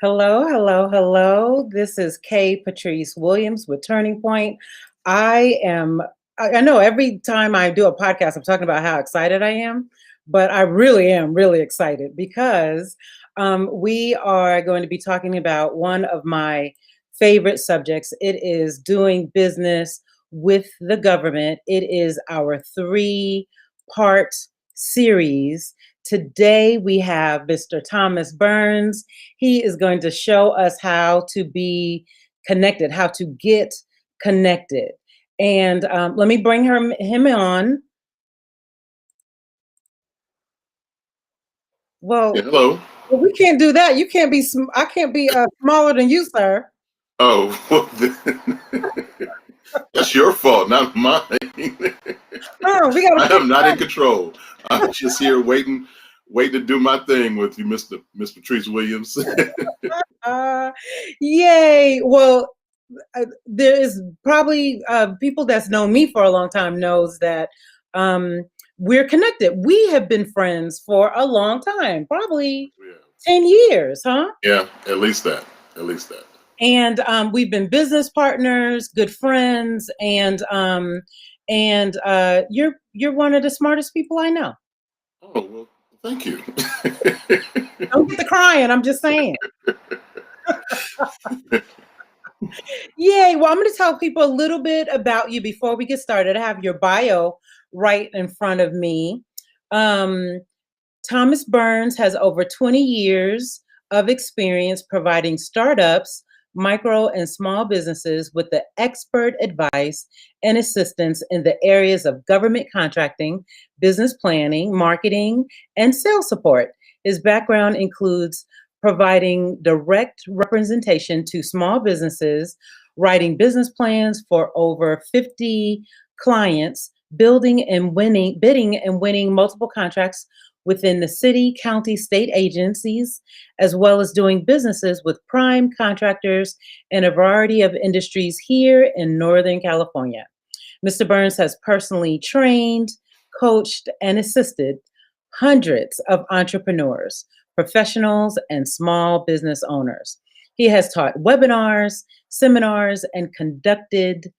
Hello, hello, hello. This is K Patrice Williams with Turning Point. I know every time I do a podcast, I'm talking about how excited I am, but I really am really excited because we are going to be talking about one of my favorite subjects. It is doing business with the government. It is our 3-part series. Today we have Mr. Thomas Burns. He is going to show us how to be connected, how to get connected. And let me bring him on. Well, Yeah, hello. we can't do that. You can't be. I can't be smaller than you, sir. Oh, well, that's your fault, not mine. Oh, we got. I am not in control. I'm just here waiting to do my thing with you, Mr. Patrice Williams. Yay! Well, there is probably people that's known me for a long time knows that we're connected. We have been friends for a long time, probably 10 years, huh? Yeah, at least that. And we've been business partners, good friends, and you're one of the smartest people I know. Oh, well, thank you. Don't get the crying. I'm just saying. Yay. Well, I'm going to tell people a little bit about you before we get started. I have your bio right in front of me. Thomas Burns has over 20 years of experience providing startups, micro and small businesses with the expert advice and assistance in the areas of government contracting, business planning, marketing, and sales support. His background includes providing direct representation to small businesses, writing business plans for over 50 clients, bidding and winning multiple contracts within the city, county, state agencies, as well as doing businesses with prime contractors in a variety of industries here in Northern California. Mr. Burns has personally trained, coached, and assisted hundreds of entrepreneurs, professionals, and small business owners. He has taught webinars, seminars, and conducted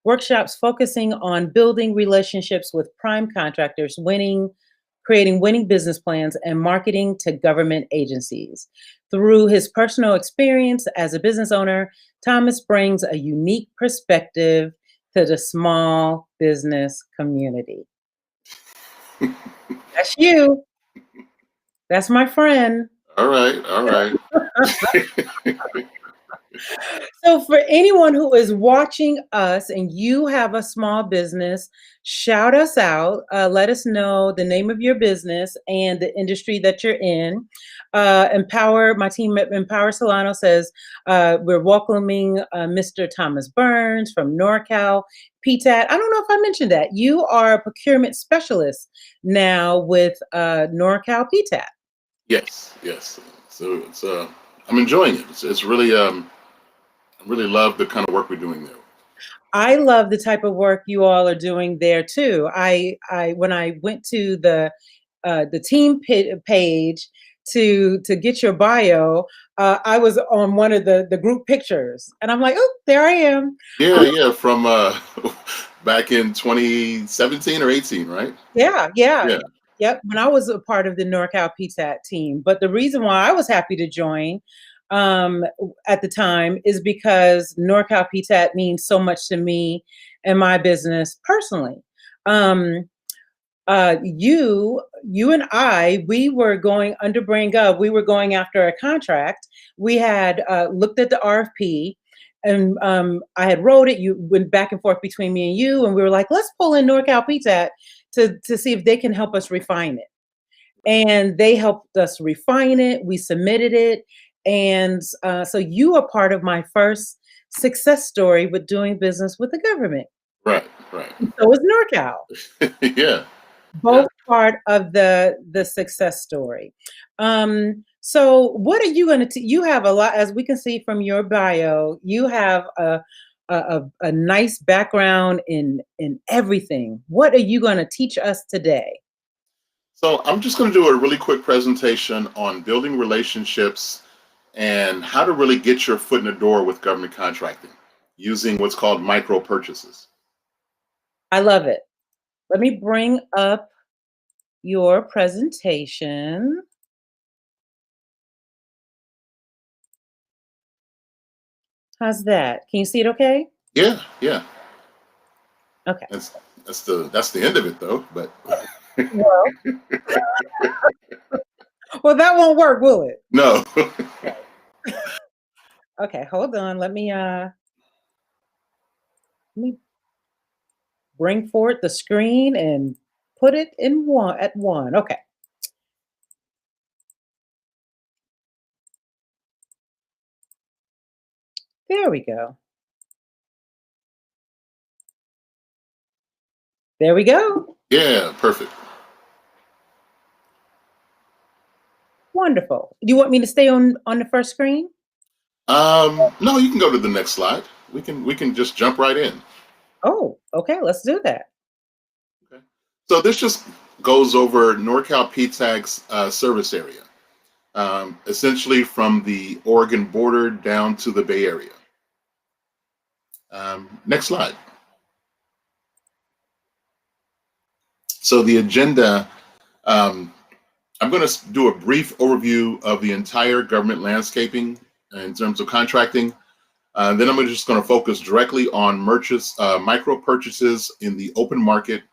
workshops focusing on building relationships with prime contractors, creating winning business plans, and marketing to government agencies. Through his personal experience as a business owner, Thomas brings a unique perspective to the small business community. That's you. That's my friend. All right. So for anyone who is watching us and you have a small business, shout us out. Let us know the name of your business and the industry that you're in. My team at Empower Solano says we're welcoming Mr. Thomas Burns from NorCalptac. I don't know if I mentioned that. You are a procurement specialist now with NorCalptac. Yes. So it's I'm enjoying it. It's really I really love the kind of work we're doing there. I love the type of work you all are doing there too. When I went to the team page to get your bio, I was on one of the group pictures, and I'm like, oh, there I am. Yeah, from back in 2017 or 18, right? Yeah. Yep. When I was a part of the NorCalptac team, but the reason why I was happy to join at the time is because NorCalptac means so much to me and my business personally. You and I, we were going under brandgov. We were going after a contract. We had looked at the RFP, and I had wrote it. You went back and forth between me and you, and we were like, let's pull in NorCalptac to see if they can help us refine it. And they helped us refine it. We submitted it. And so you are part of my first success story with doing business with the government. Right. So is NorCal. Yeah. Both part of the success story. So what are you going to, you have a lot, as we can see from your bio, you have a nice background in everything. What are you going to teach us today? So I'm just going to do a really quick presentation on building relationships and how to really get your foot in the door with government contracting using what's called micro purchases. I love it. Let me bring up your presentation. How's that? Can you see it okay? Yeah, yeah. Okay. That's the end of it though, but Well, well, that won't work, will it? no. Okay, hold on. Let me bring forward the screen and put it in one. Okay. There we go. There we go. Yeah, perfect. Wonderful. Do you want me to stay on the first screen? No, you can go to the next slide. We can just jump right in. Oh, okay. Let's do that. Okay. So this just goes over norcalptac's service area, essentially from the Oregon border down to the Bay Area. Next slide. So the agenda, I'm going to do a brief overview of the entire government landscaping in terms of contracting. Then I'm just going to focus directly on micro purchases in the open market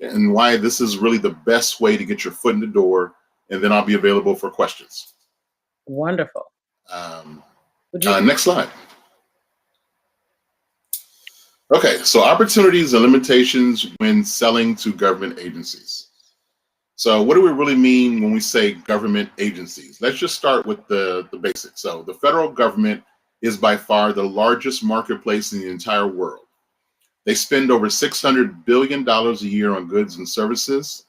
and why this is really the best way to get your foot in the door. And then I'll be available for questions. Wonderful. Next slide. Okay, so opportunities and limitations when selling to government agencies. So what do we really mean when we say government agencies? Let's just start with the basics. So the federal government is by far the largest marketplace in the entire world. They spend over $600 billion a year on goods and services.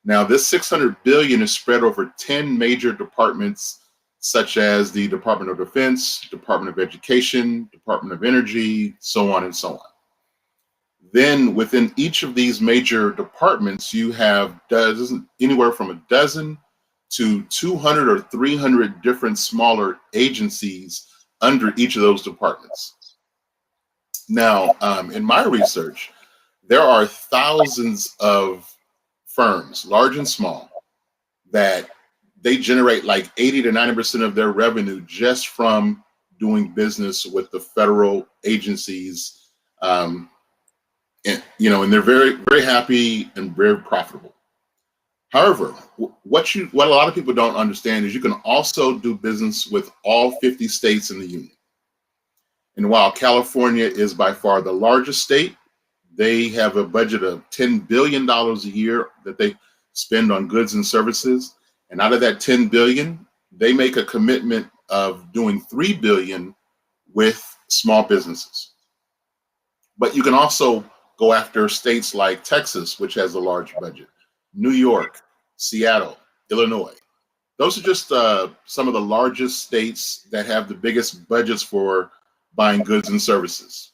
Now this $600 billion is spread over 10 major departments, such as the Department of Defense, Department of Education, Department of Energy, so on and so on. Then within each of these major departments, you have anywhere from a dozen to 200 or 300 different smaller agencies under each of those departments. Now, in my research, there are thousands of firms, large and small, that they generate like 80 to 90% of their revenue just from doing business with the federal agencies. And they're very, very happy and very profitable. However, what a lot of people don't understand is you can also do business with all 50 states in the union. And while California is by far the largest state, they have a budget of $10 billion a year that they spend on goods and services. And out of that $10 billion, they make a commitment of doing $3 billion with small businesses. But you can also go after states like Texas, which has a large budget, New York, Seattle, Illinois. Those are just some of the largest states that have the biggest budgets for buying goods and services.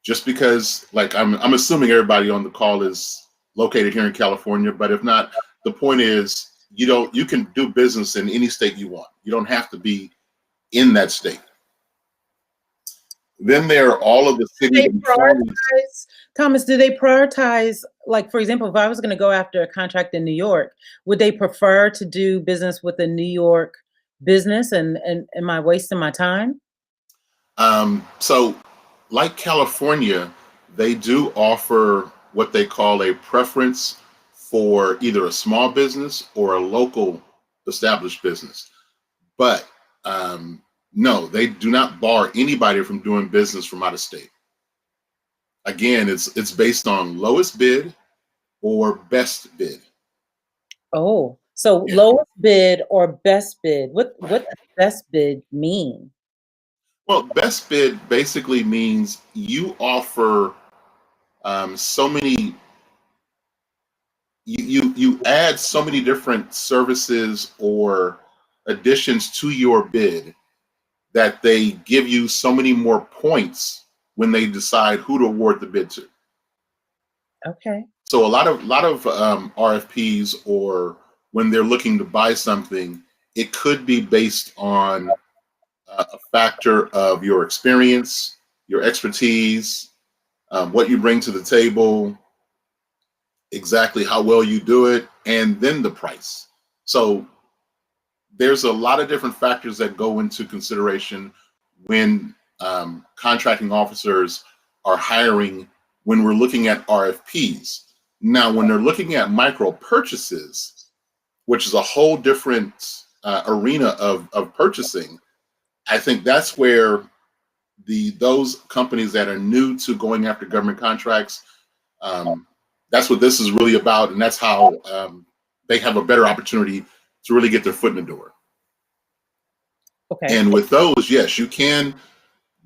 Just because, like, I'm assuming everybody on the call is located here in California, but if not, the point is you can do business in any state you want. You don't have to be in that state. Then there are all of the cities and counties. Thomas, do they prioritize, like, for example, if I was going to go after a contract in New York, would they prefer to do business with a New York business and am I wasting my time? So like California, they do offer what they call a preference for either a small business or a local established business. But no, they do not bar anybody from doing business from out of state. Again, it's based on lowest bid or best bid. Oh, so yeah. Lowest bid or best bid. What does best bid mean? Well, best bid basically means you offer so many. You add so many different services or additions to your bid that they give you so many more points when they decide who to award the bid to. Okay. So a lot of RFPs, or when they're looking to buy something, it could be based on a factor of your experience, your expertise, what you bring to the table, exactly how well you do it, and then the price. So there's a lot of different factors that go into consideration when contracting officers are hiring, when we're looking at RFPs. Now, when they're looking at micro purchases, which is a whole different arena of purchasing, I think that's where those companies that are new to going after government contracts, that's what this is really about, and that's how they have a better opportunity to really get their foot in the door. Okay. And with those, yes, you can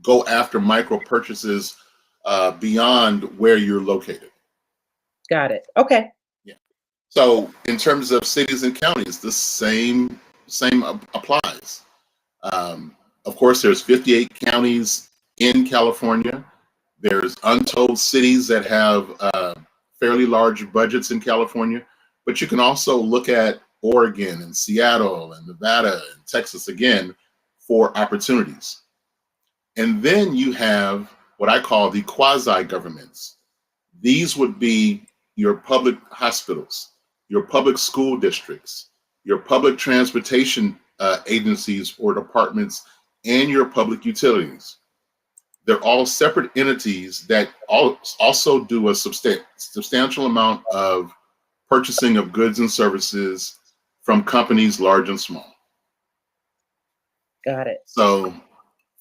go after micro purchases beyond where you're located. Got it. Okay. Yeah. So in terms of cities and counties, the same applies. Of course, there's 58 counties in California. There's untold cities that have fairly large budgets in California, but you can also look at Oregon and Seattle and Nevada and Texas again for opportunities. And then you have what I call the quasi-governments. These would be your public hospitals, your public school districts, your public transportation agencies or departments, and your public utilities. They're all separate entities that also do a substantial amount of purchasing of goods and services from companies large and small. Got it. So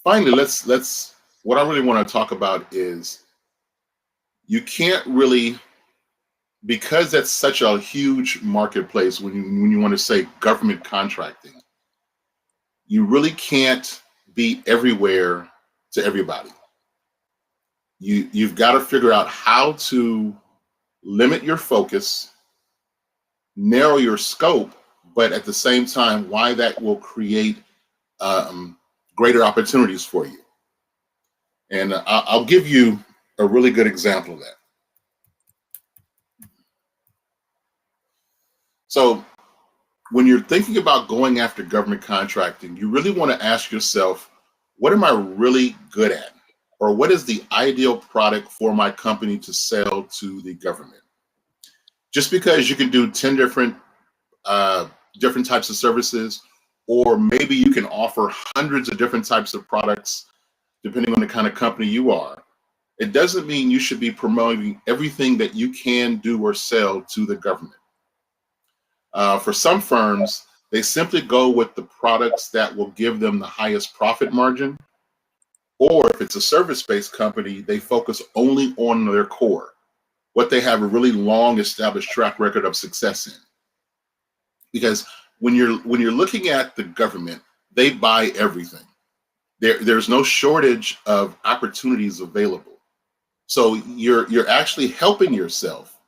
finally, let's what I really want to talk about is you can't really, because that's such a huge marketplace when you want to say government contracting, you really can't be everywhere to everybody. You've got to figure out how to limit your focus, narrow your scope, but at the same time, why that will create greater opportunities for you. And I'll give you a really good example of that. So when you're thinking about going after government contracting, you really want to ask yourself, what am I really good at? Or what is the ideal product for my company to sell to the government? Just because you can do 10 different types of services, or maybe you can offer hundreds of different types of products, depending on the kind of company you are, it doesn't mean you should be promoting everything that you can do or sell to the government. For some firms, they simply go with the products that will give them the highest profit margin. Or if it's a service-based company, they focus only on their core, what they have a really long established track record of success in. Because when you're looking at the government, they buy everything. There's no shortage of opportunities available. So you're actually helping yourself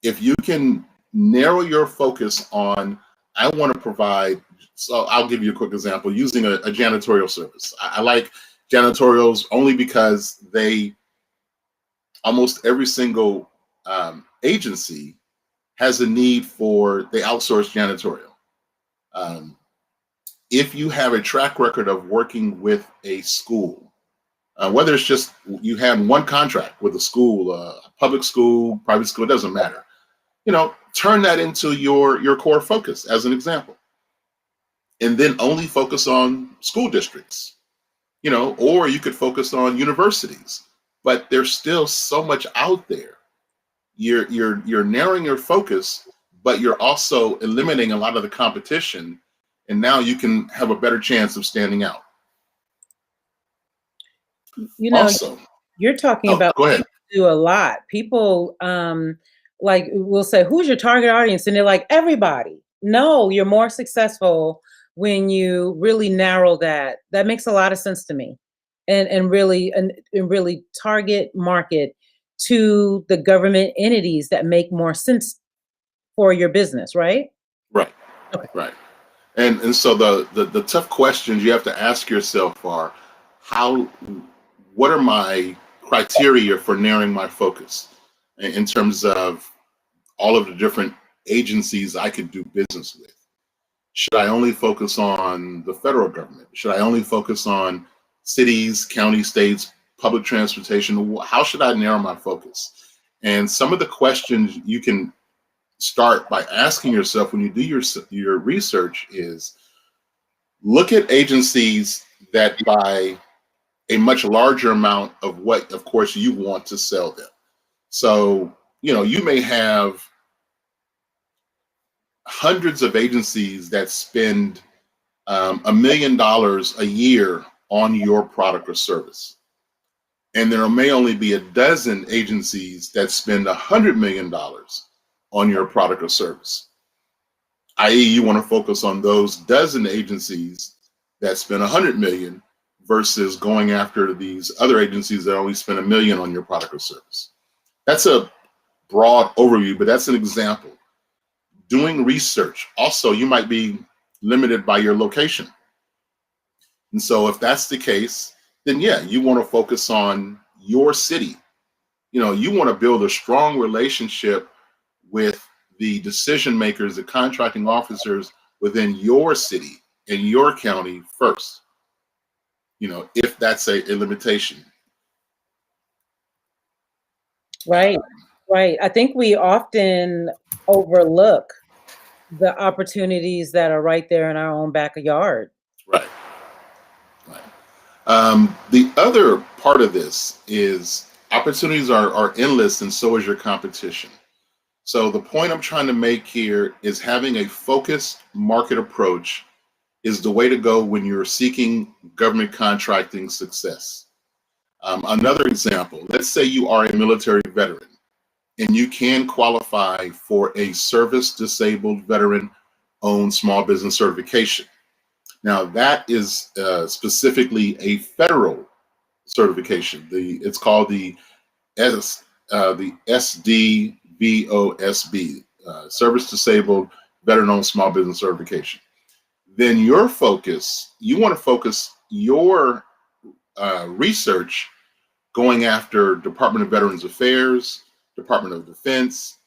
if you can narrow your focus on, I want to provide. So I'll give you a quick example using a janitorial service. I like janitorials only because almost every single agency has a need for, they outsource janitorial. If you have a track record of working with a school, whether it's just you have one contract with a school, public school, private school, it doesn't matter. Turn that into your core focus as an example. And then only focus on school districts, or you could focus on universities, but there's still so much out there. You're narrowing your focus, but you're also eliminating a lot of the competition. And now you can have a better chance of standing out. Also, you're talking about go ahead. Do a lot. People will say, who's your target audience? And they're like, everybody. No, you're more successful when you really narrow that. That makes a lot of sense to me. And really target market to the government entities that make more sense for your business, right? Right. Okay. Right. And so the tough questions you have to ask yourself are, what are my criteria for narrowing my focus in terms of all of the different agencies I could do business with? Should I only focus on the federal government? Should I only focus on cities, counties, states, public transportation? How should I narrow my focus? And some of the questions you can start by asking yourself when you do your research is, look at agencies that buy a much larger amount of what, of course, you want to sell them. So, you may have hundreds of agencies that spend $1 million a year on your product or service. And there may only be a dozen agencies that spend $100 million on your product or service. I.e., you want to focus on those dozen agencies that spend 100 million versus going after these other agencies that only spend $1 million on your product or service. That's a broad overview, but that's an example. Doing research. Also, you might be limited by your location. And so if that's the case, then yeah, you want to focus on your city. You want to build a strong relationship with the decision makers, the contracting officers within your city and your county first, if that's a limitation. Right. I think we often overlook the opportunities that are right there in our own backyard. Right. The other part of this is opportunities are endless, and so is your competition. So the point I'm trying to make here is having a focused market approach is the way to go when you're seeking government contracting success. Another example, let's say you are a military veteran and you can qualify for a service-disabled veteran-owned small business certification. Now that is specifically a federal certification. It's called the SDVOSB, Service-Disabled Veteran-Owned Small Business Certification. Then you want to focus your research going after Department of Veterans Affairs, Department of Defense,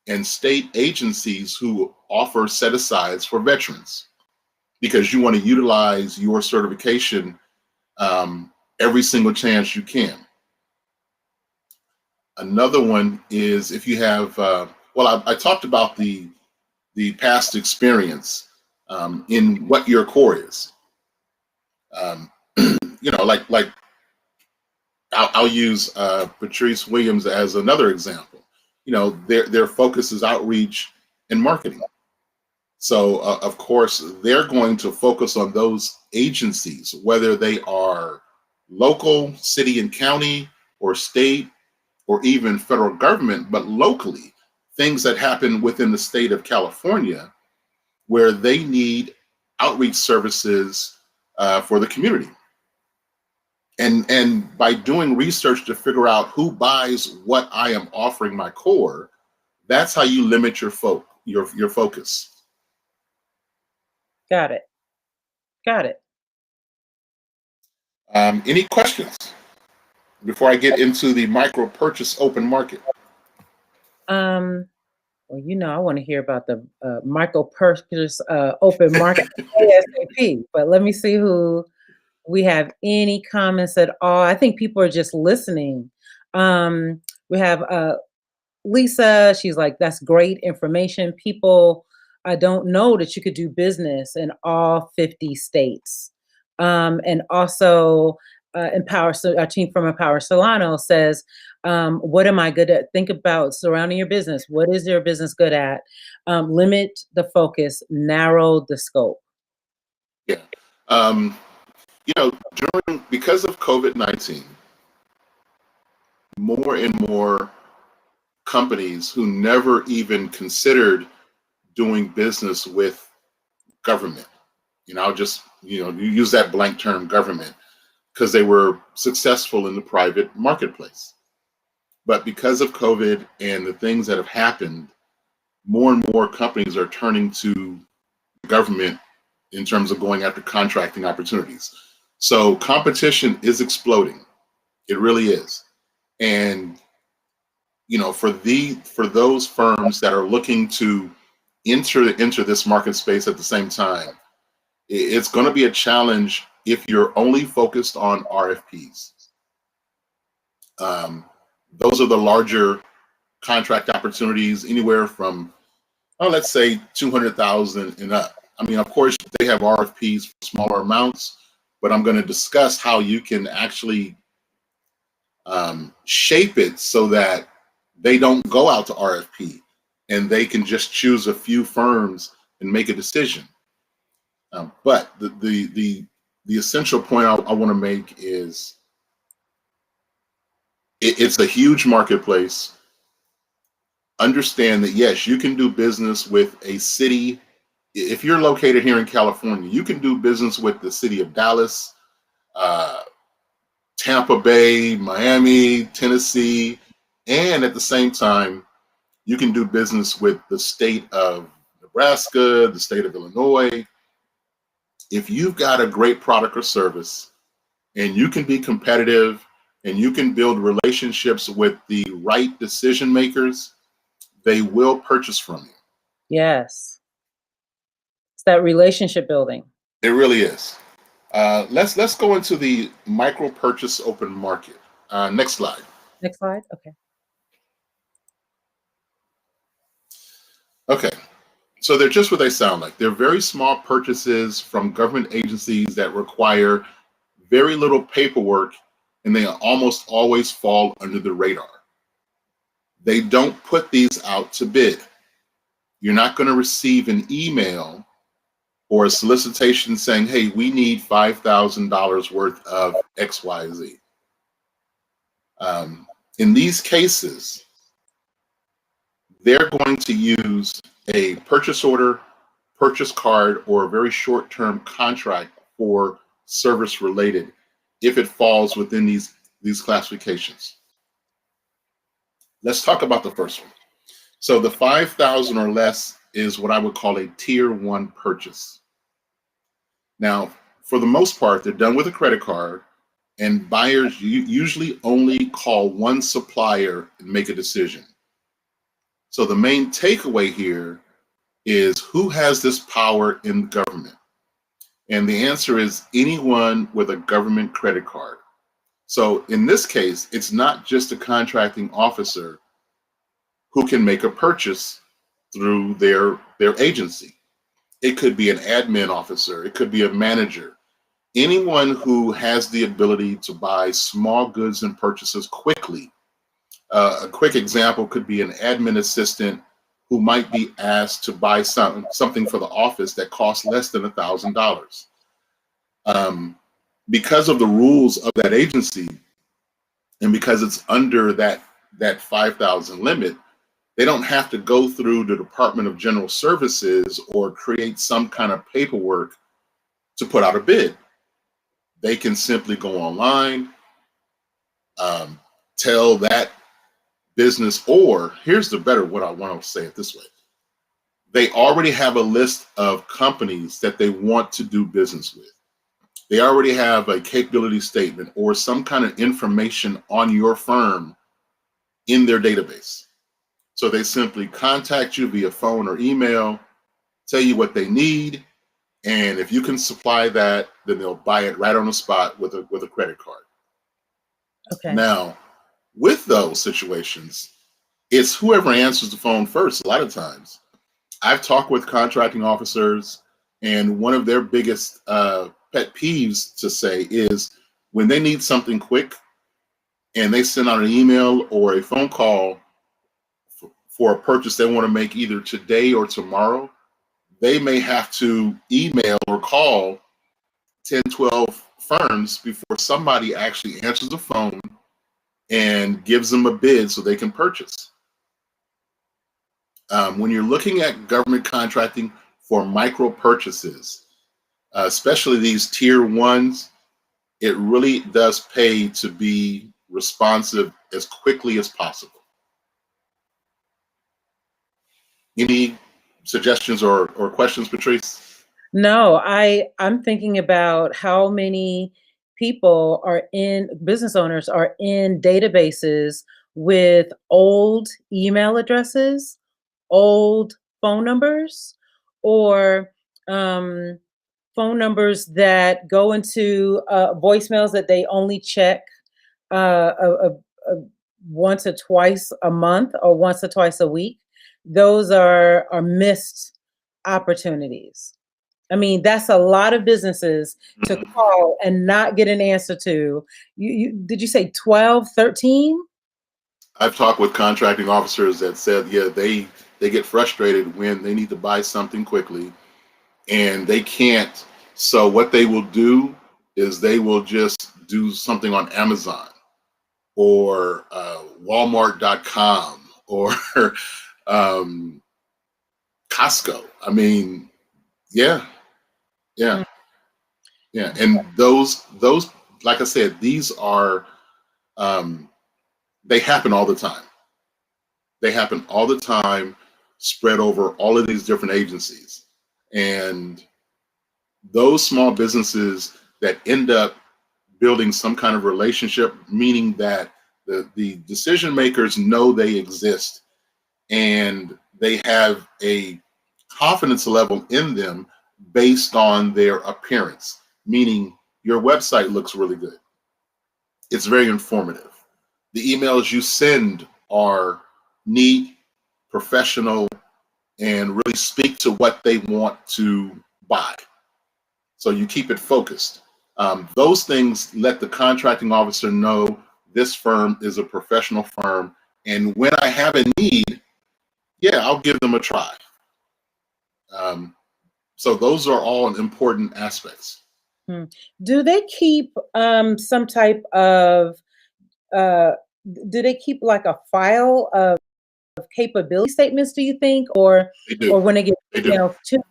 and state agencies who offer set-asides for veterans, because you want to utilize your certification every single chance you can. Another one is if you have, I talked about the past experience in what your core is. I'll use Patrice Williams as another example. Their focus is outreach and marketing. So of course, they're going to focus on those agencies, whether they are local, city and county, or state, or even federal government, but locally, things that happen within the state of California where they need outreach services for the community. And by doing research to figure out who buys what I am offering my core, that's how you limit your focus. Got it. Any questions before I get into the micro purchase open market? Well, I want to hear about the micro purchase open market ASAP, but let me see who we have any comments at all. I think people are just listening. We have Lisa. She's like, that's great information. People don't know that you could do business in all 50 states. And also, our team from Empower Solano says, what am I good at? Think about surrounding your business. What is your business good at? Limit the focus, narrow the scope. Yeah. Because of COVID-19, more and more companies who never even considered doing business with government, I'll just, you use that blank term government, because they were successful in the private marketplace. But because of COVID and the things that have happened, more and more companies are turning to government in terms of going after contracting opportunities. So competition is exploding. It really is. And, for those firms that are looking to enter this market space at the same time, it's going to be a challenge if you're only focused on RFPs. Those are the larger contract opportunities, anywhere from, let's say 200,000 and up. I mean, of course, they have RFPs for smaller amounts, but I'm going to discuss how you can actually shape it so that they don't go out to RFP and they can just choose a few firms and make a decision. But the essential point I want to make is it's a huge marketplace. Understand that, yes, you can do business with a city. If you're located here in California, you can do business with the city of Dallas, Tampa Bay, Miami, Tennessee, and at the same time, you can do business with the state of Nebraska, the state of Illinois. If you've got a great product or service and you can be competitive and you can build relationships with the right decision makers, they will purchase from you. Yes. It's that relationship building. It really is. Let's go into the micro purchase open market. Next slide. Next slide. Okay. Okay. So they're just what they sound like. They're very small purchases from government agencies that require very little paperwork, and they almost always fall under the radar. They don't put these out to bid. You're not going to receive an email or a solicitation saying, hey, we need $5,000 worth of XYZ. In these cases, they're going to use a purchase order, purchase card, or a very short-term contract for service related if it falls within these classifications. Let's talk about the first one. So the 5,000 or less is what I would call a tier 1 purchase. Now, for the most part, they're done with a credit card, and buyers usually only call one supplier and make a decision. So the main takeaway here is, who has this power in government? And the answer is anyone with a government credit card. So in this case, it's not just a contracting officer who can make a purchase through their agency. It could be an admin officer. It could be a manager. Anyone who has the ability to buy small goods and purchases quickly. A quick example could be an admin assistant who might be asked to buy something for the office that costs less than $1,000. Because of the rules of that agency, and because it's under that 5,000 limit, they don't have to go through the Department of General Services or create some kind of paperwork to put out a bid. They can simply go online, tell that business, or here's the better, what I want to say it this way. They already have a list of companies that they want to do business with. They already have a capability statement or some kind of information on your firm in their database. So they simply contact you via phone or email, tell you what they need, and if you can supply that, then they'll buy it right on the spot with a credit card. Okay. Now, with those situations, it's whoever answers the phone first. A lot of times, I've talked with contracting officers, and one of their biggest pet peeves to say is when they need something quick and they send out an email or a phone call for a purchase they want to make either today or tomorrow, they may have to email or call 10, 12 firms before somebody actually answers the phone and gives them a bid so they can purchase. When you're looking at government contracting for micro purchases, especially these tier 1s, it really does pay to be responsive as quickly as possible. Any suggestions or questions, Patrice? No, I'm thinking about how many people business owners are in databases with old email addresses, old phone numbers or phone numbers that go into voicemails that they only check once or twice a month or once or twice a week. Those are missed opportunities. I mean, that's a lot of businesses to call and not get an answer to. Did you say 12, 13? I've talked with contracting officers that said, yeah, they get frustrated when they need to buy something quickly and they can't. So what they will do is they will just do something on Amazon or Walmart.com or Costco. I mean, yeah. And those, like I said, these are, they happen all the time. They happen all the time, spread over all of these different agencies. And those small businesses that end up building some kind of relationship, meaning that the decision makers know they exist and they have a confidence level in them based on their appearance, meaning your website looks really good. It's very informative. The emails you send are neat, professional, and really speak to what they want to buy. So you keep it focused. Those things let the contracting officer know this firm is a professional firm. And when I have a need, yeah, I'll give them a try. So those are all important aspects. Do they keep some type of, do they keep like a file of capability statements, do you think? Or when they get emails to,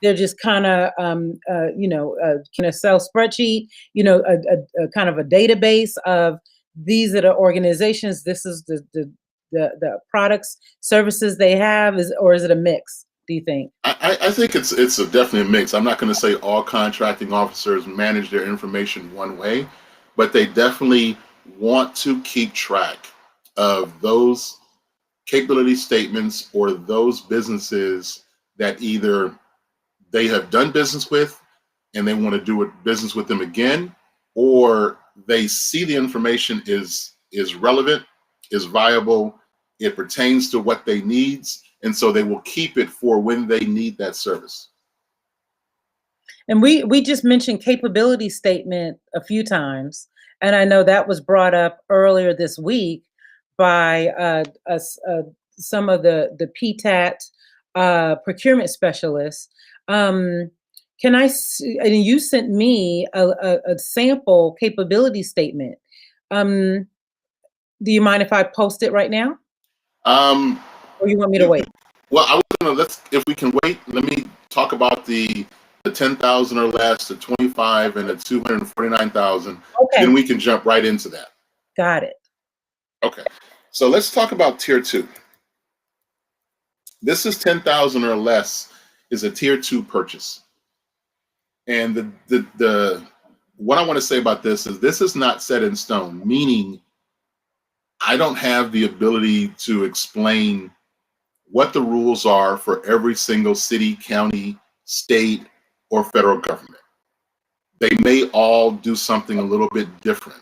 they're just kind of, kind of Excel spreadsheet, a kind of a database of these are the organizations, this is the products, services they have, or is it a mix, do you think? I think it's definitely a mix. I'm not going to say all contracting officers manage their information one way, but they definitely want to keep track of those capability statements or those businesses that either they have done business with and they want to do business with them again, or they see the information is relevant, is viable, it pertains to what they needs, and so they will keep it for when they need that service. And we just mentioned capability statement a few times, and I know that was brought up earlier this week by some of the PTAT procurement specialists. Can I? And you sent me a sample capability statement. Do you mind if I post it right now? Or you want me to wait? Well, I was gonna if we can wait. Let me talk about the 10,000 or less, the 25, and the 249,000. Okay. Then we can jump right into that. Got it. Okay. So let's talk about tier 2. This is 10,000 or less is a tier 2 purchase. And the what I want to say about this is not set in stone, meaning I don't have the ability to explain what the rules are for every single city, county, state, or federal government. They may all do something a little bit different.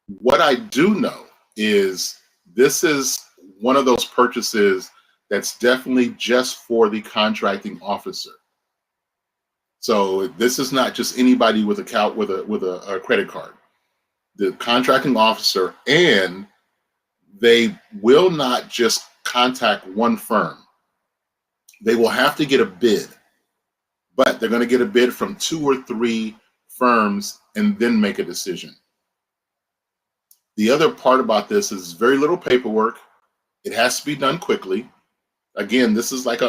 What I do know is this is one of those purchases that's definitely just for the contracting officer. So this is not just anybody with a credit card. The contracting officer, and they will not just contact one firm. They will have to get a bid, but they're going to get a bid from 2 or 3 firms and then make a decision. The other part about this is very little paperwork. It has to be done quickly. Again, this is like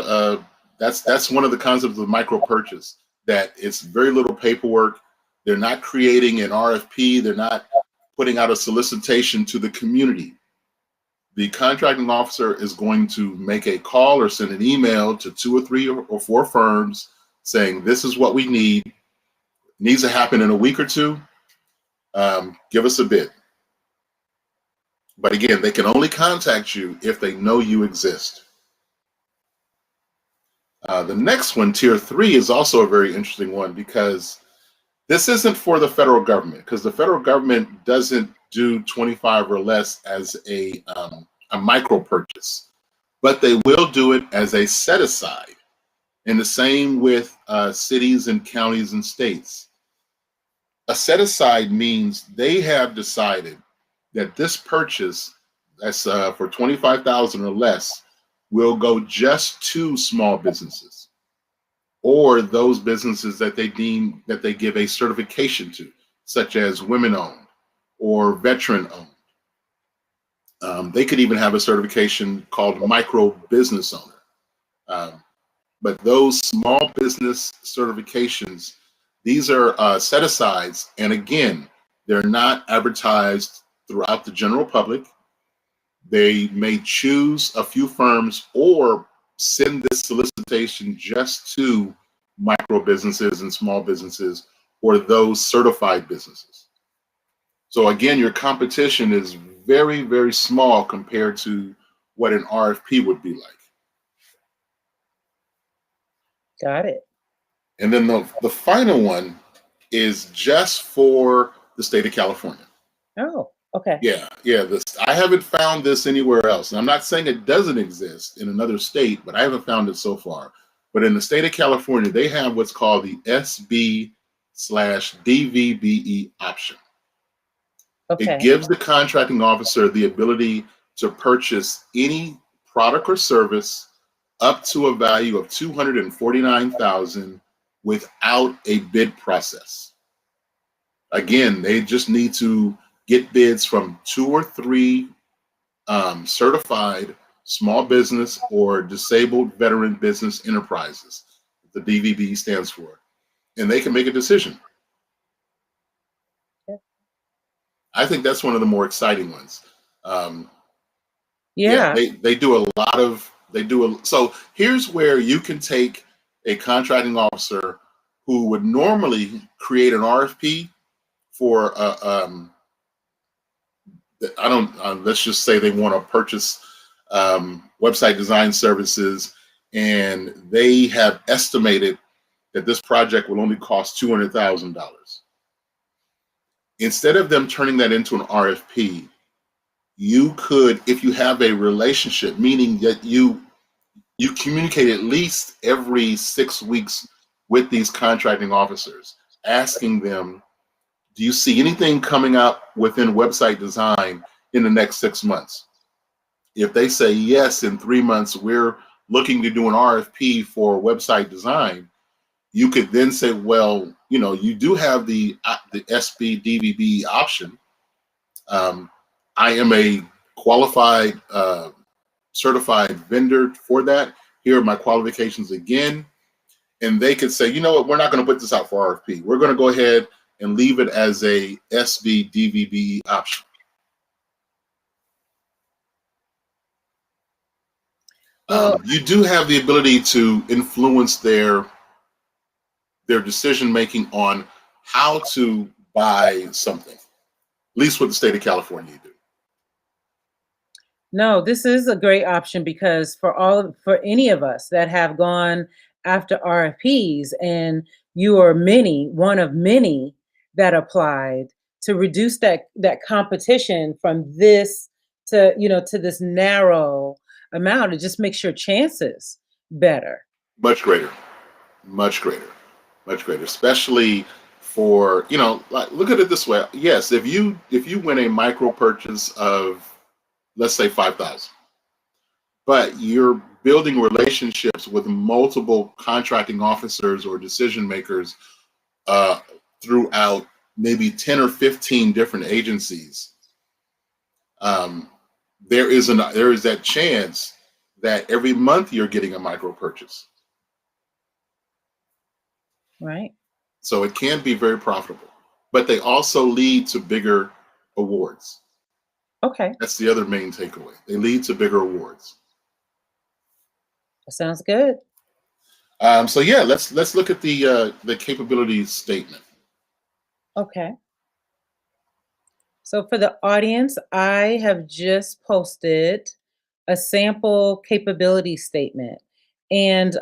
that's one of the concepts of micro purchase, that it's very little paperwork. They're not creating an RFP. They're not putting out a solicitation to the community. The contracting officer is going to make a call or send an email to 2 or 3 or 4 firms saying, this is what we need. It needs to happen in a week or 2. Give us a bid. But again, they can only contact you if they know you exist. The next one, tier 3, is also a very interesting one because this isn't for the federal government, because the federal government doesn't do 25 or less as a micro purchase, but they will do it as a set aside. And the same with cities and counties and states. A set aside means they have decided that this purchase that's for 25,000 or less will go just to small businesses or those businesses that they deem that they give a certification to, such as women-owned or veteran-owned. They could even have a certification called micro business owner. But those small business certifications, these are set-asides, and again, they're not advertised throughout the general public. They may choose a few firms or send this solicitation just to micro businesses and small businesses or those certified businesses. So again, your competition is very, very small compared to what an RFP would be like. Got it. And then the final one is just for the state of California. Oh, okay. Yeah. I haven't found this anywhere else. And I'm not saying it doesn't exist in another state, but I haven't found it so far. But in the state of California, they have what's called the SB/DVBE option. Okay. It gives the contracting officer the ability to purchase any product or service up to a value of $249,000 without a bid process. Again, they just need to get bids from 2 or 3 certified small business or disabled veteran business enterprises, the DVB stands for, and they can make a decision. Yeah. I think that's one of the more exciting ones. Yeah. They do a lot of, so here's where you can take a contracting officer who would normally create an RFP for let's just say they want to purchase website design services, and they have estimated that this project will only cost $200,000. Instead of them turning that into an RFP, you could, if you have a relationship, meaning that you communicate at least every 6 weeks with these contracting officers, asking them, do you see anything coming up within website design in the next 6 months? If they say yes, in 3 months, we're looking to do an RFP for website design, you could then say, well, you do have the SB/DVB option. I am a qualified, certified vendor for that. Here are my qualifications again. And they could say, you know what, we're not going to put this out for RFP. We're going to go ahead and leave it as a SB/DVB option. You do have the ability to influence their decision making on how to buy something, at least with the state of California you do. No, this is a great option because for any of us that have gone after RFPs, and you are one of many that applied, to reduce that competition from this to this narrow amount, it just makes your chances better. Much greater, especially for, like, look at it this way. Yes, if you win a micro purchase of, let's say, 5,000, but you're building relationships with multiple contracting officers or decision makers throughout maybe 10 or 15 different agencies, there is that chance that every month you're getting a micro purchase. Right. So it can be very profitable, but they also lead to bigger awards. Okay. That's the other main takeaway. They lead to bigger awards. That sounds good. So yeah, let's look at the capabilities statement. Okay. So for the audience, I have just posted a sample capability statement. And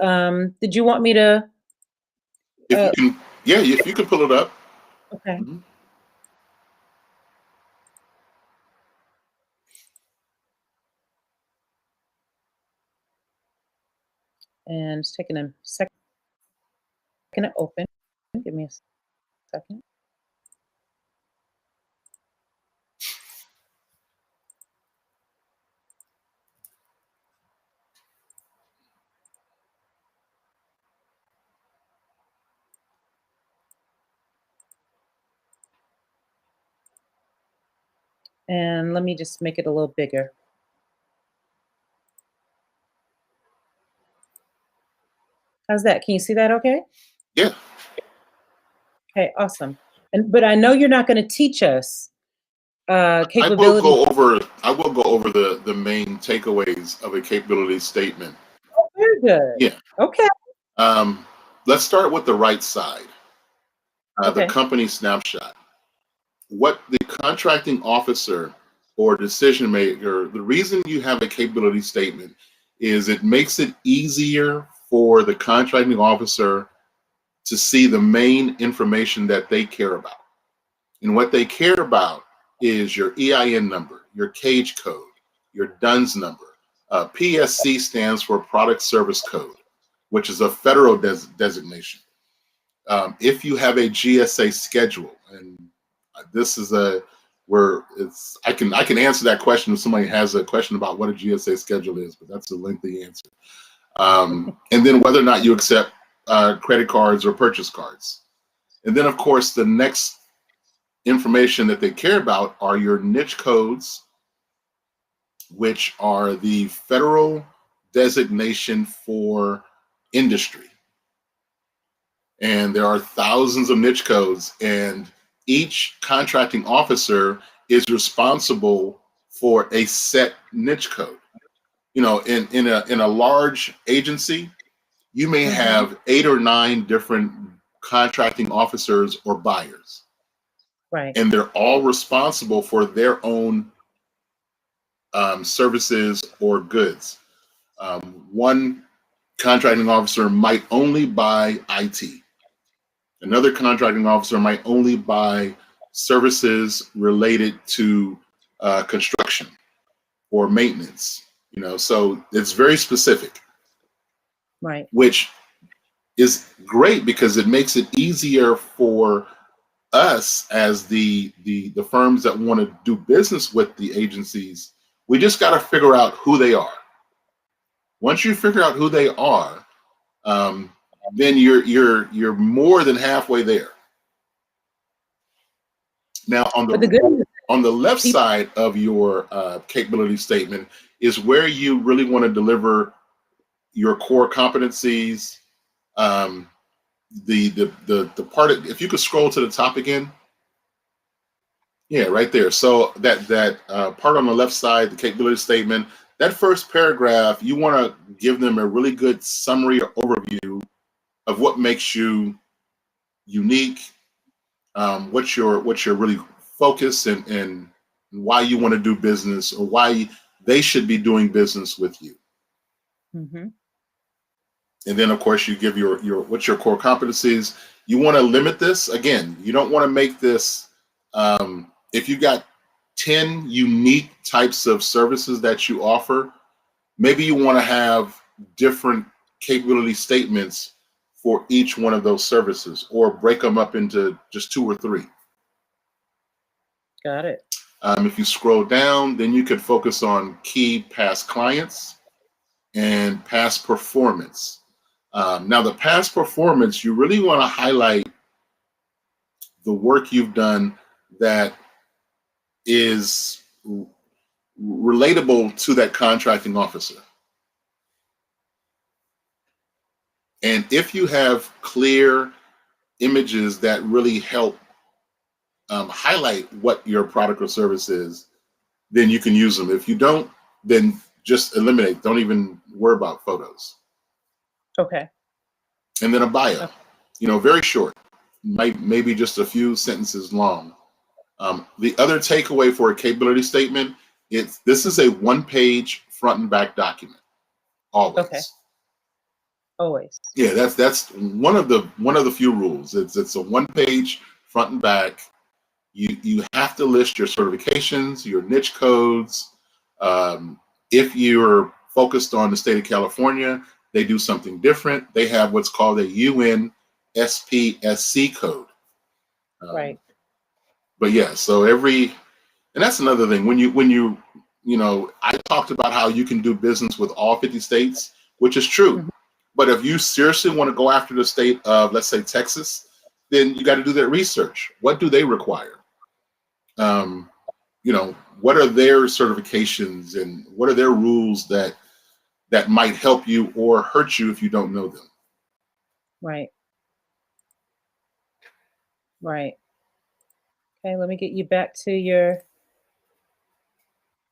did you want me to? If you can, yeah, if you can pull it up. Okay. Mhm. And it's taking a second to open. Give me a second. And let me just make it a little bigger. How's that? Can you see that okay? Yeah, Okay, awesome. But I know you're not going to teach us capability. I will go over the main takeaways of a capability statement. Oh, very good. Yeah. Okay. Um, let's start with the right side, the Okay. company snapshot. What the contracting officer or decision maker, the reason you have a capability statement is it makes it easier for the contracting officer to see the main information that they care about. And what they care about is your EIN number, your cage code, your DUNS number. PSC stands for Product Service Code, which is a federal designation. If you have a GSA schedule, and this is where I can answer that question if somebody has a question about what a GSA schedule is, but that's a lengthy answer. And then whether or not you accept credit cards or purchase cards. And then, of course, the next information that they care about are your niche codes, which are the federal designation for industry. And there are thousands of niche codes, and each contracting officer is responsible for a set niche code. You know, in a large agency, you may have 8 or 9 different contracting officers or buyers. Right. And they're all responsible for their own services or goods. One contracting officer might only buy IT. Another contracting officer might only buy services related to construction or maintenance. You know, so it's very specific. Right. Which is great because it makes it easier for us as the firms that want to do business with the agencies. We just got to figure out who they are. Once you figure out who they are, then you're more than halfway there. Now on the left side of your capability statement is where you really want to deliver your core competencies. The part if you could scroll to the top again. Yeah, right there. So that part on the left side, the capability statement, that first paragraph, you want to give them a really good summary or overview of what makes you unique, what's your really focus and why you want to do business or why they should be doing business with you. Mm-hmm. And then, of course, you give your what's your core competencies. You want to limit this. Again, you don't want to make this, if you got 10 unique types of services that you offer, maybe you want to have different capability statements for each one of those services or break them up into just 2 or 3. Got it. If you scroll down, then you could focus on key past clients and past performance. Now, the past performance, you really want to highlight the work you've done that is relatable to that contracting officer. And if you have clear images that really help highlight what your product or service is, then you can use them. If you don't, then just eliminate. Don't even worry about photos. Okay. And then a bio, very short, maybe just a few sentences long. The other takeaway for a capability statement, this is a 1-page front and back document, always. Okay. Always. Yeah, that's one of the few rules. It's a one page front and back. You have to list your certifications, your niche codes. If you're focused on the state of California, they do something different. They have what's called a UN SPSC code. Right. But yeah, and that's another thing. I talked about how you can do business with all 50 states, which is true. Mhm. But if you seriously want to go after the state of, let's say, Texas, then you got to do that research. What do they require? What are their certifications and what are their rules that might help you or hurt you if you don't know them? Right. Right. Okay, let me get you back to your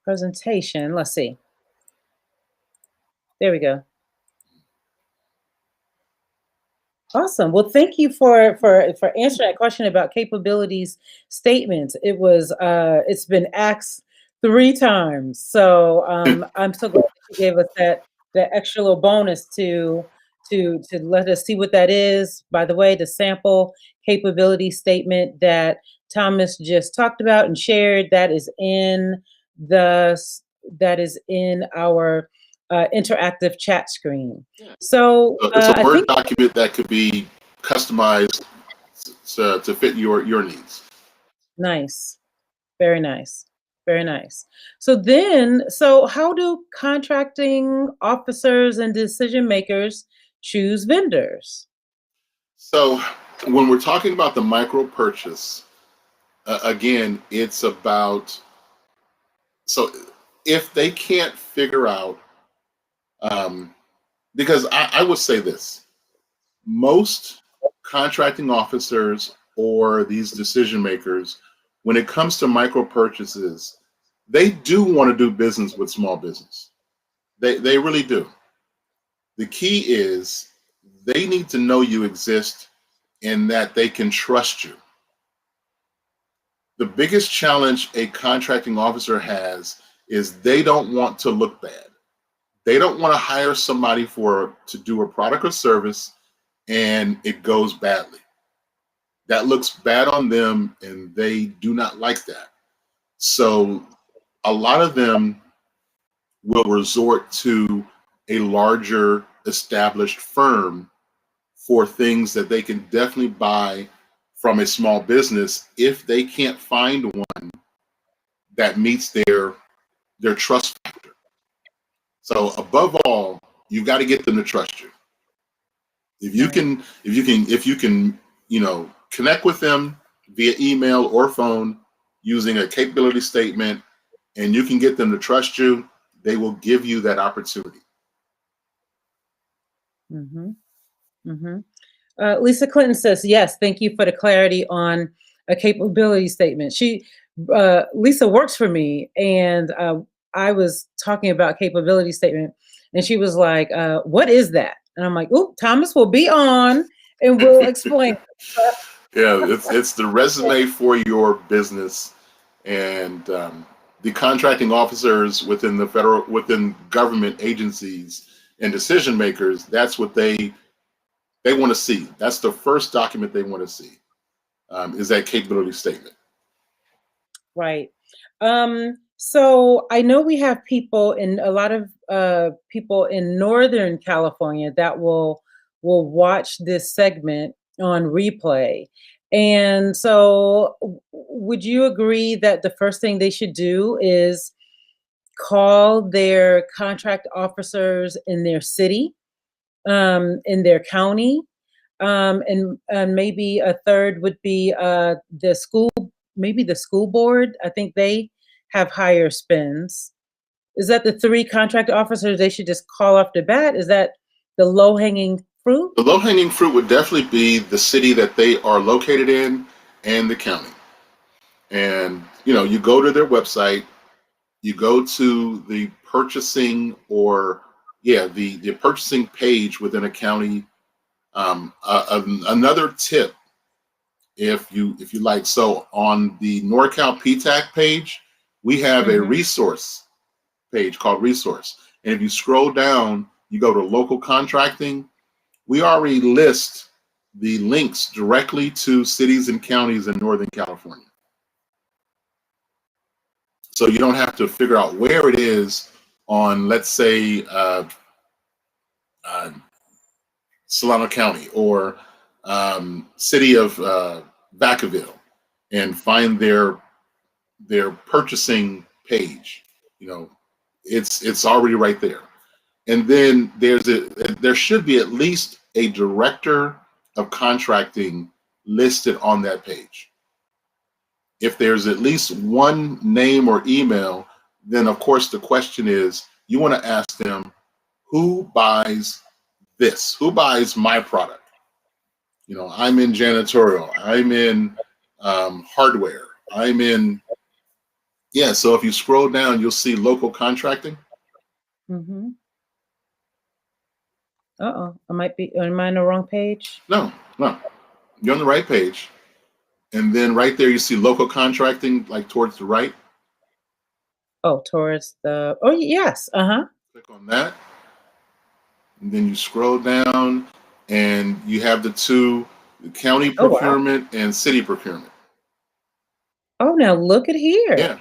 presentation. Let's see. There we go. Awesome. Well, thank you for answering that question about capabilities statements. It's been asked 3 times, so I'm so glad that you gave us that extra little bonus to let us see what that is. By the way, the sample capability statement that Thomas just talked about and shared, that is in our interactive chat screen. So It's a I Word think document that could be customized to fit your needs. nice, very nice, very nice. So how do contracting officers and decision makers choose vendors? So when we're talking about the micro purchase, again, it's about, so if they can't figure out, because I would say this, most contracting officers or these decision makers, when it comes to micro purchases, they do want to do business with small business. They really do. The key is they need to know you exist and that they can trust you. The biggest challenge a contracting officer has is they don't want to look bad. They don't want to hire somebody to do a product or service and it goes badly. That looks bad on them and they do not like that. So a lot of them will resort to a larger established firm for things that they can definitely buy from a small business if they can't find one that meets their trust factor. So above all, you got to get them to trust you. If you can, connect with them via email or phone using a capability statement, and you can get them to trust you, they will give you that opportunity. Mm-hmm. Mm-hmm. Lisa Clinton says, yes, thank you for the clarity on a capability statement. Lisa works for me, and I was talking about capability statement, and she was like, what is that? And I'm like, oh, Thomas will be on and we'll explain. Yeah, it's the resume for your business, and the contracting officers within government agencies and decision makers. That's what they want to see. That's the first document they want to see, is that capability statement. Right. So I know we have a lot of people in Northern California that will watch this segment on replay. And so would you agree that the first thing they should do is call their contract officers in their city, in their county, and maybe a third would be the school, maybe the school board? I think they have higher spends. Is that the 3 contract officers they should just call off the bat? Is that the low-hanging fruit? The low-hanging fruit would definitely be the city that they are located in and the county. And you go to their website, you go to the purchasing the purchasing page within a county. Another tip, if you like, so on the norcalptac page, we have a resource page called resource. And if you scroll down, you go to local contracting, we already list the links directly to cities and counties in Northern California. So you don't have to figure out where it is on, let's say, Solano County or city of Vacaville, and find their purchasing page. It's already right there. And then there should be at least a director of contracting listed on that page. If there's at least one name or email, then of course the question is, you want to ask them, who buys this? Who buys my product? I'm in janitorial, I'm in hardware, I'm in, so if you scroll down, you'll see local contracting. Mm-hmm. Uh-oh, am I on the wrong page? No, you're on the right page. And then right there, you see local contracting, like towards the right. Oh, towards the, oh, yes, uh-huh. Click on that. And then you scroll down and you have the two, the county procurement and city procurement. Oh, now look at here. Yeah.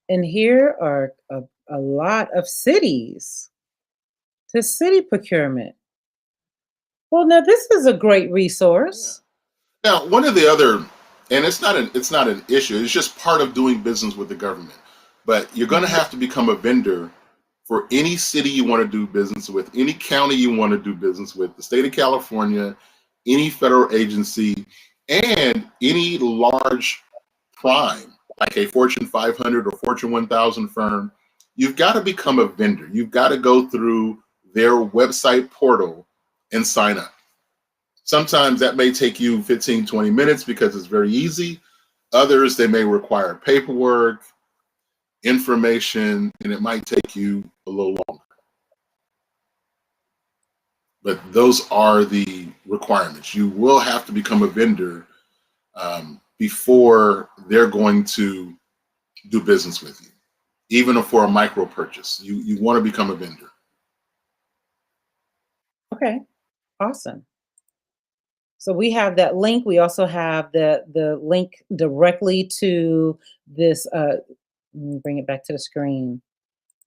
And here are a lot of cities to city procurement. Well, now this is a great resource. Yeah. Now, one of the other, and it's not an issue, it's just part of doing business with the government. But you're going to have to become a vendor for any city you want to do business with, any county you want to do business with, the state of California, any federal agency, and any large prime, like a Fortune 500 or Fortune 1000 firm. You've got to become a vendor. You've got to go through their website portal and sign up. Sometimes that may take you 15, 20 minutes because it's very easy. Others, they may require paperwork, information, and it might take you a little longer. But those are the requirements. You will have to become a vendor before they're going to do business with you, even for a micro purchase. You want to become a vendor. Okay, awesome. So we have that link. We also have the link directly to this. Let me bring it back to the screen.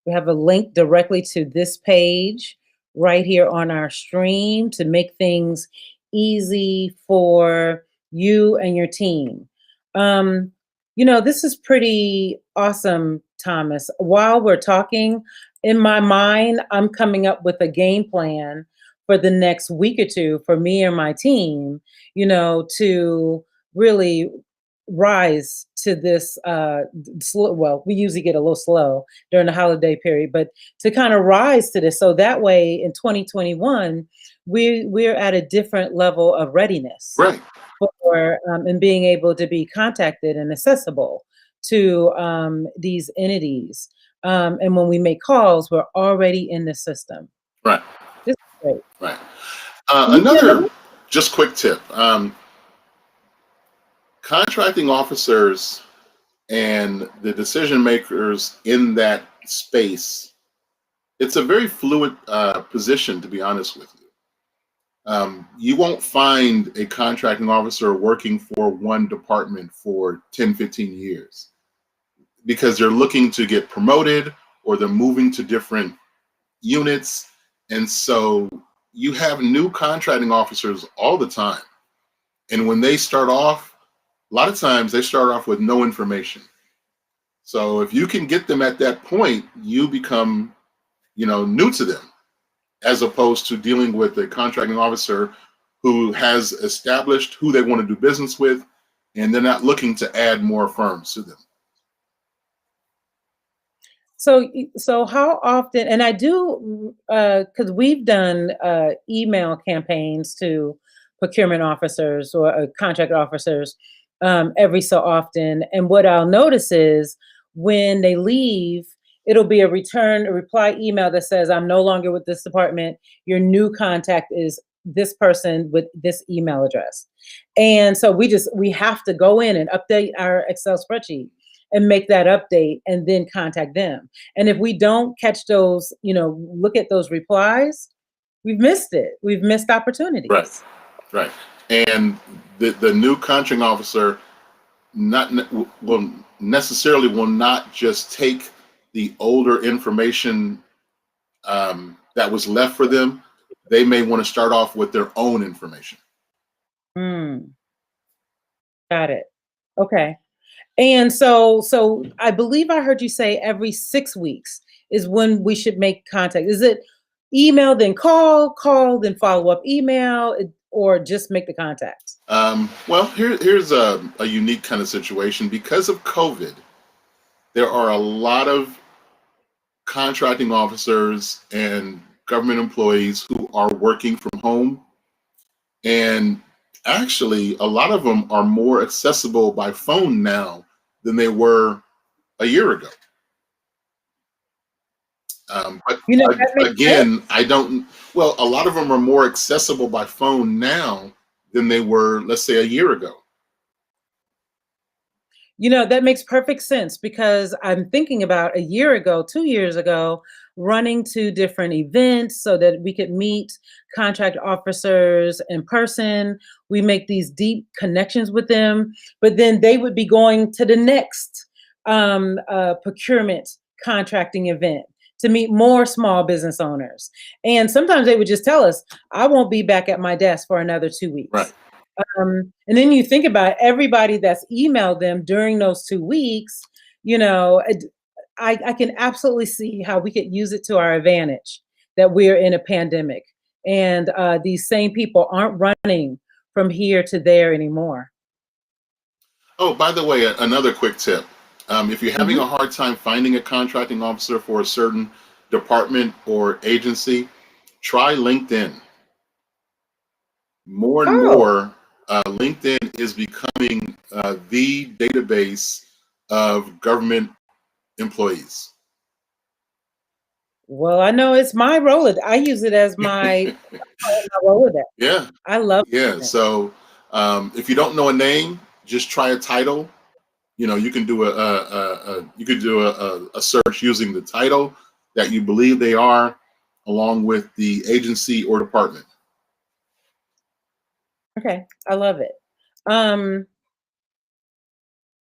We have a link directly to this page right here on our stream to make things easy for you and your team. This is pretty awesome, Thomas. While we're talking, in my mind, I'm coming up with a game plan for the next week or two for me and my team, to really rise to this we usually get a little slow during the holiday period, but to kind of rise to this, so that way in 2021 we're at a different level of readiness, right, for and being able to be contacted and accessible to these entities, and when we make calls, we're already in the system. Right. This is great. Right. Another just quick tip. Contracting officers and the decision makers in that space, it's a very fluid position, to be honest with you. You won't find a contracting officer working for one department for 10, 15 years because they're looking to get promoted or they're moving to different units. And so you have new contracting officers all the time. And when they start off, a lot of times they start off with no information. So if you can get them at that point, you become, new to them, as opposed to dealing with a contracting officer who has established who they want to do business with, and they're not looking to add more firms to them. So how often, and I do, because we've done email campaigns to procurement officers or contract officers every so often. And what I'll notice is when they leave, it'll be a reply email that says, I'm no longer with this department. Your new contact is this person with this email address. And so we have to go in and update our Excel spreadsheet and make that update and then contact them. And if we don't catch those, look at those replies, we've missed it. We've missed opportunities. Right. And the new contracting officer will not just take the older information that was left for them. They may want to start off with their own information. Got it. Okay. And so I believe I heard you say every 6 weeks is when we should make contact. Is it email, then call, then follow up email, or just make the contact? Well, here's a unique kind of situation. Because of COVID, there are a lot of contracting officers and government employees who are working from home. And actually, a lot of them are more accessible by phone now than they were a year ago. But again, a lot of them are more accessible by phone now than they were, let's say, a year ago. That makes perfect sense, because I'm thinking about a year ago, 2 years ago, running to different events so that we could meet contract officers in person. We make these deep connections with them, but then they would be going to the next procurement contracting event to meet more small business owners. And sometimes they would just tell us, I won't be back at my desk for another 2 weeks. Right. And then you think about everybody that's emailed them during those 2 weeks, I can absolutely see how we could use it to our advantage that we're in a pandemic, and these same people aren't running from here to there anymore. Oh, by the way, another quick tip. If you're having a hard time finding a contracting officer for a certain department or agency, try LinkedIn. More and more, LinkedIn is becoming the database of government employees. Well, I know it's my Rolodex. I use it as my Rolodex. Yeah. I love it. Yeah. So if you don't know a name, just try a title. You can do a search using the title that you believe they are, along with the agency or department. Okay, I love it.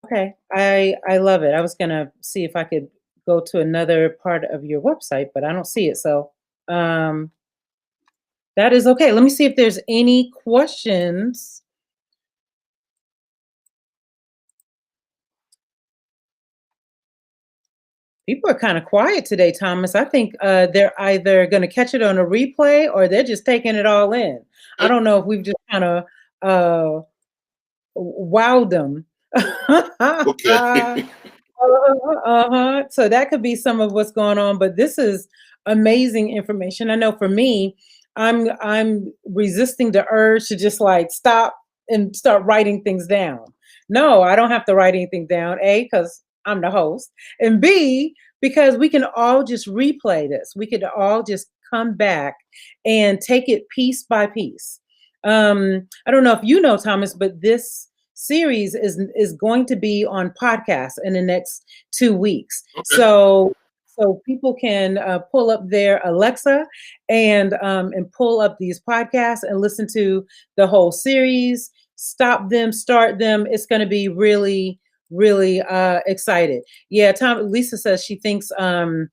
Okay, I love it. I was gonna see if I could go to another part of your website, but I don't see it. So that is okay. Let me see if there's any questions. People are kind of quiet today, Thomas. I think they're either going to catch it on a replay or they're just taking it all in. I don't know if we've just kind of wowed them. Okay. So that could be some of what's going on, but this is amazing information. I know for me, I'm resisting the urge to just like stop and start writing things down. No, I don't have to write anything down. A, because I'm the host, and B, because we can all just replay this. We could all just come back and take it piece by piece. I don't know if you know, Thomas, but this series is going to be on podcast in the next 2 weeks. Okay. So people can pull up their Alexa and pull up these podcasts and listen to the whole series. Stop them, start them. It's going to be really, really excited. Yeah, Lisa says she thinks you're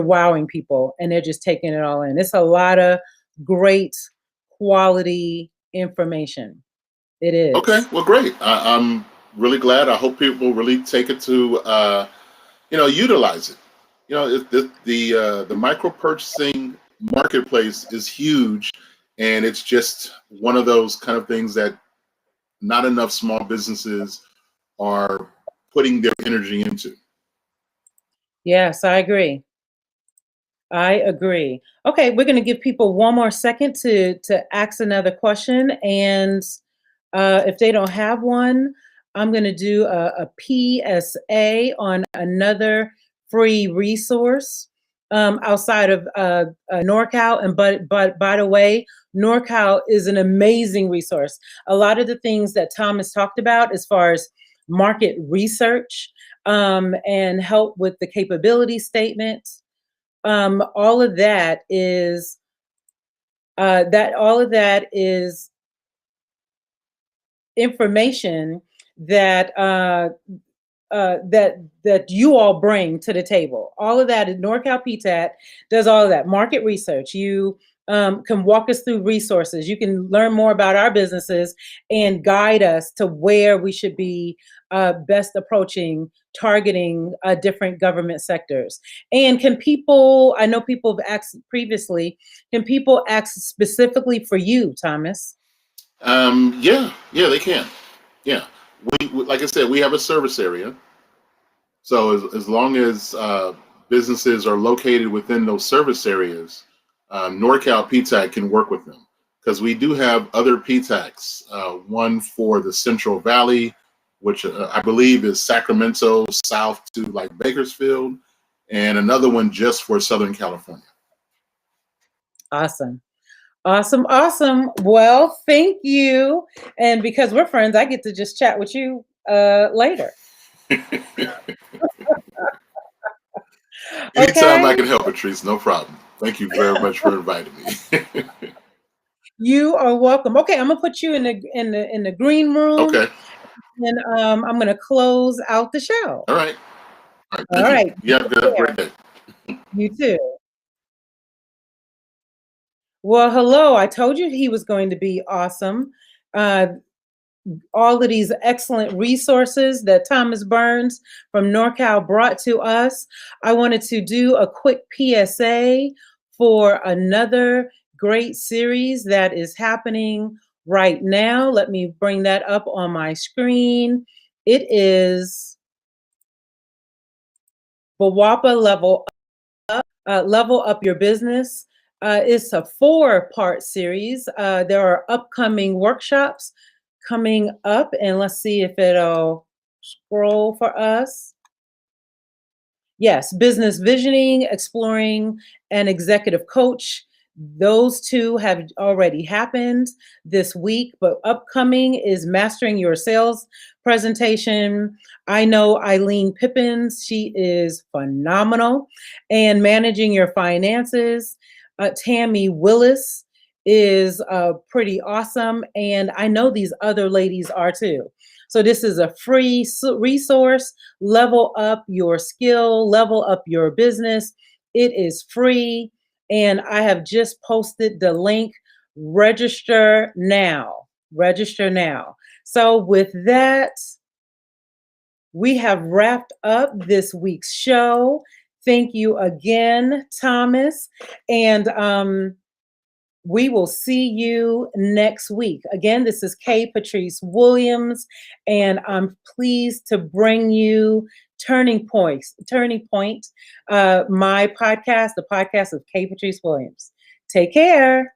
wowing people and they're just taking it all in. It's a lot of great quality information. It is. Okay, well, great. I'm really glad. I hope people really take it to, utilize it. The micro purchasing marketplace is huge, and it's just one of those kind of things that not enough small businesses are putting their energy into. Yes, I agree. Okay, we're going to give people one more second to ask another question, and if they don't have one, I'm going to do a PSA on another free resource outside of NorCal. And but by the way, NorCal is an amazing resource. A lot of the things that Thomas talked about as far as market research, and help with the capability statement. All of that is information that that you all bring to the table. All of that, norcalptac does all of that market research. You can walk us through resources. You can learn more about our businesses and guide us to where we should be best approaching targeting different government sectors. And can people, I know people have asked previously, can people ask specifically for you, Thomas? Yeah, they can. Yeah. We, like I said, we have a service area. So as long as businesses are located within those service areas, norcalptac can work with them, because we do have other PTACs, one for the Central Valley, which I believe is Sacramento south to like Bakersfield, and another one just for Southern California. Awesome. Well, thank you. And because we're friends, I get to just chat with you later. Anytime I can help, Patrice, no problem. Thank you very much for inviting me. You are welcome. Okay, I'm gonna put you in the green room. Okay. And I'm gonna close out the show. All right. All right. You have a great day. You too. Well, hello. I told you he was going to be awesome. All of these excellent resources that Thomas Burns from NorCal brought to us. I wanted to do a quick PSA for another great series that is happening right now. Let me bring that up on my screen. It is BWAPA Level Up Your Business. It's a 4-part series. There are upcoming workshops coming up, and let's see if it'll scroll for us. Yes, business visioning, exploring an executive coach. Those 2 have already happened this week, but upcoming is mastering your sales presentation. I know Eileen Pippins, she is phenomenal, and managing your finances. Tammy Willis is pretty awesome, and I know these other ladies are too. So this is a free resource. Level up your skill, level up your business. It is free, and I have just posted the link. Register now. Register now. So with that, we have wrapped up this week's show. Thank you again, Thomas. And we will see you next week. Again, this is K Patrice Williams, and I'm pleased to bring you Turning Point, my podcast, the podcast of K Patrice Williams. Take care.